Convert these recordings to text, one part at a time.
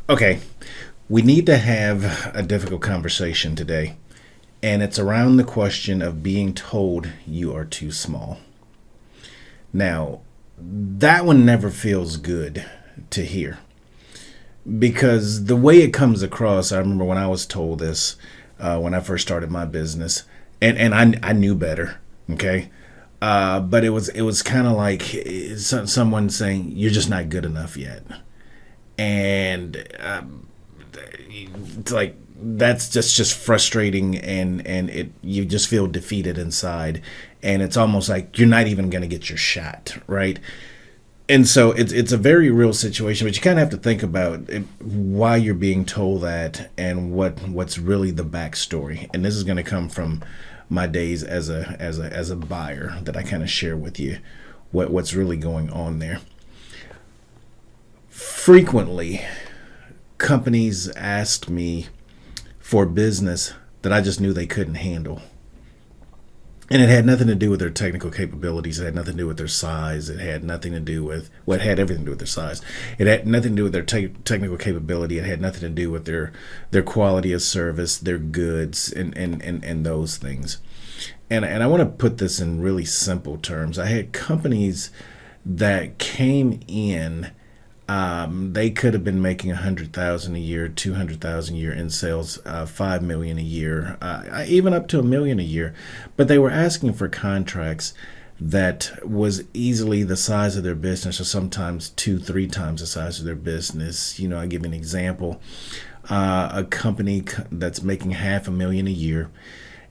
Okay, we need to have a difficult conversation today, and it's around the question of being told you are too small. Now, that one never feels good to hear because the way it comes across, I remember when I was told this when I first started my business, and I knew better, okay? But it was kind of like someone saying, you're just not good enough yet. And it's like that's just frustrating, and it you just feel defeated inside, and it's almost like you're not even going to get your shot, right? And so it's a very real situation, but you kind of have to think about why you're being told that and what's really the backstory. And this is going to come from my days as a buyer that I kind of share with you what's really going on there. Frequently, companies asked me for business that I just knew they couldn't handle. And it had nothing to do with their technical capabilities. It had nothing to do with their size. It had nothing to do with, well, it had everything to do with their size. It had nothing to do with their technical capability. It had nothing to do with their quality of service, their goods, and those things. And I want to put this in really simple terms. I had companies that came in. They could have been making 100,000 a year, 200,000 a year in sales, 5 million a year, even up to 1 million a year. But they were asking for contracts that was easily the size of their business, or sometimes two, three times the size of their business. I give you an example: a company that's making 500,000 a year,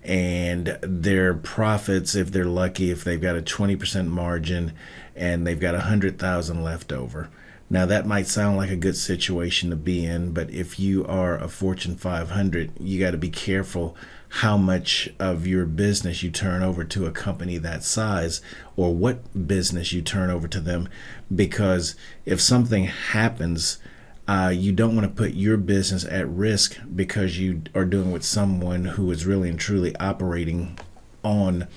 and their profits, if they're lucky, if they've got a 20% margin, and they've got 100,000 left over. Now, that might sound like a good situation to be in, but if you are a Fortune 500, you got to be careful how much of your business you turn over to a company that size, or what business you turn over to them, because if something happens, you don't want to put your business at risk because you are doing with someone who is really and truly operating on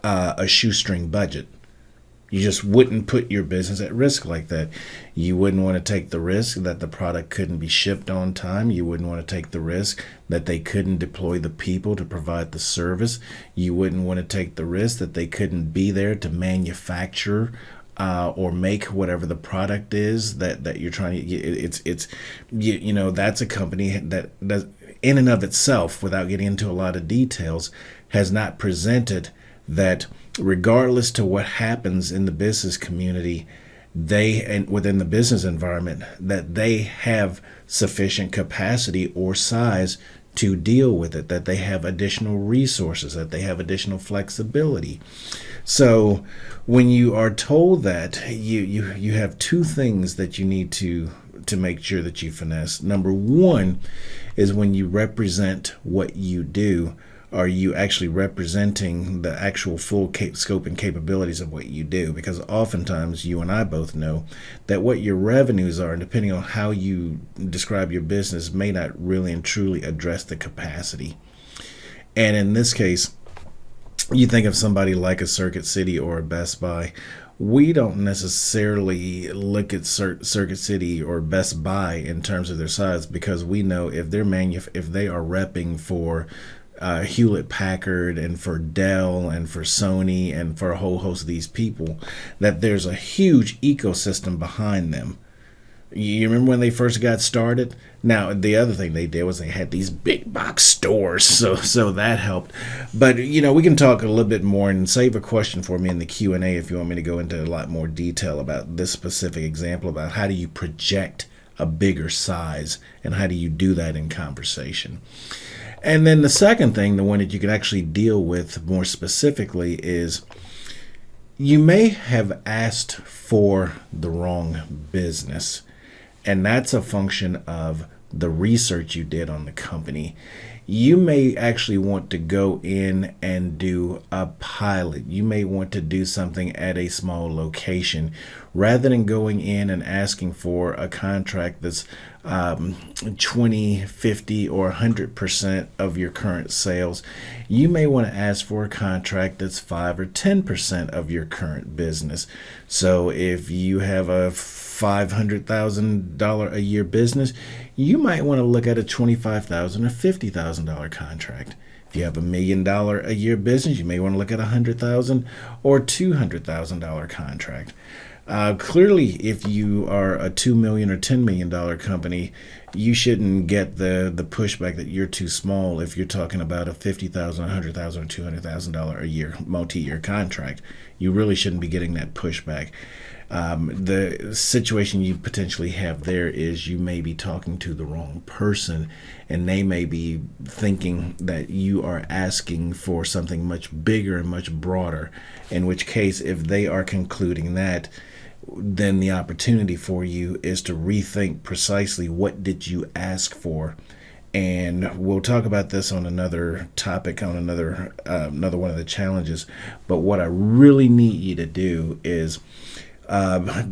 a shoestring budget. You just wouldn't put your business at risk like that. You wouldn't want to take the risk that the product couldn't be shipped on time. You wouldn't want to take the risk that they couldn't deploy the people to provide the service. You wouldn't want to take the risk that they couldn't be there to manufacture or make whatever the product is that you're trying to. That's a company that does, in and of itself, without getting into a lot of details, has not presented that regardless to what happens in the business community, they, and within the business environment, that they have sufficient capacity or size to deal with it, that they have additional resources, that they have additional flexibility. So when you are told that, you have two things that you need to make sure that you finesse. Number one is, when you represent what you do, are you actually representing the actual full scope and capabilities of what you do? Because oftentimes, you and I both know that what your revenues are, and depending on how you describe your business, may not really and truly address the capacity. And in this case, you think of somebody like a Circuit City or a Best Buy. We don't necessarily look at Circuit City or Best Buy in terms of their size, because we know if if they are repping for Hewlett Packard and for Dell and for Sony and for a whole host of these people, that there's a huge ecosystem behind them. You remember when they first got started? Now, the other thing they did was they had these big box stores, so that helped. But we can talk a little bit more, and save a question for me in the Q&A if you want me to go into a lot more detail about this specific example, about how do you project a bigger size and how do you do that in conversation. And then the second thing, the one that you can actually deal with more specifically, is you may have asked for the wrong business. And that's a function of the research you did on the company. You may actually want to go in and do a pilot. You may want to do something at a small location rather than going in and asking for a contract that's 20, 50, or 100% of your current sales. You may want to ask for a contract that's 5 or 10% of your current business. So if you have a $500,000 a year business, you might want to look at a $25,000 or $50,000 contract. If you have $1 million a year business, you may want to look at $100,000 or $200,000 contract. Clearly, if you are a $2 million or $10 million company, you shouldn't get the pushback that you're too small if you're talking about a $50,000, $100,000, or $200,000 a year multi-year contract. You really shouldn't be getting that pushback. The situation you potentially have there is you may be talking to the wrong person, and they may be thinking that you are asking for something much bigger and much broader, in which case, if they are concluding that, then the opportunity for you is to rethink precisely what did you ask for. And we'll talk about this on another topic, on another one of the challenges. But what I really need you to do is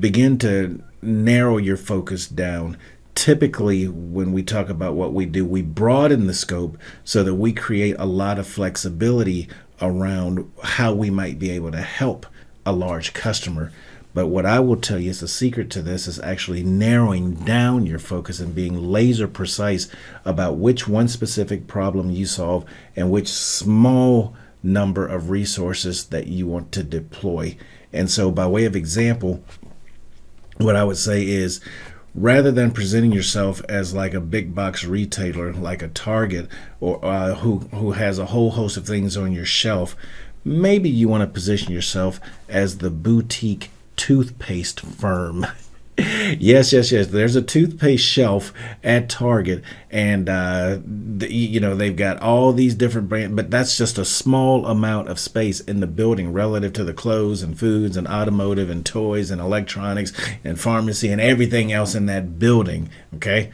begin to narrow your focus down. Typically, when we talk about what we do, we broaden the scope so that we create a lot of flexibility around how we might be able to help a large customer. But what I will tell you is the secret to this is actually narrowing down your focus and being laser precise about which one specific problem you solve and which small number of resources that you want to deploy. And so by way of example, what I would say is, rather than presenting yourself as like a big box retailer, like a Target, or who has a whole host of things on your shelf, maybe you want to position yourself as the boutique toothpaste firm. Yes. There's a toothpaste shelf at Target, and they've got all these different brands, but that's just a small amount of space in the building relative to the clothes and foods and automotive and toys and electronics and pharmacy and everything else in that building. Okay.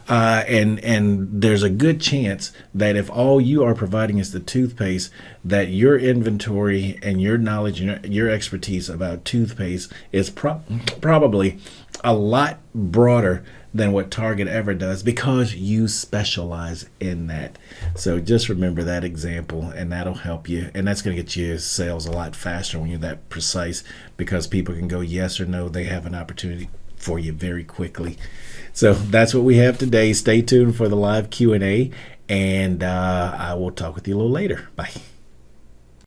And there's a good chance that if all you are providing is the toothpaste, that your inventory and your knowledge and your expertise about toothpaste is probably a lot broader than what Target ever does, because you specialize in that. So just remember that example, and that'll help you. And that's going to get you sales a lot faster when you're that precise, because people can go yes or no. They have an opportunity for you very quickly. So that's what we have today. Stay tuned for the live Q&A, and I will talk with you a little later. Bye.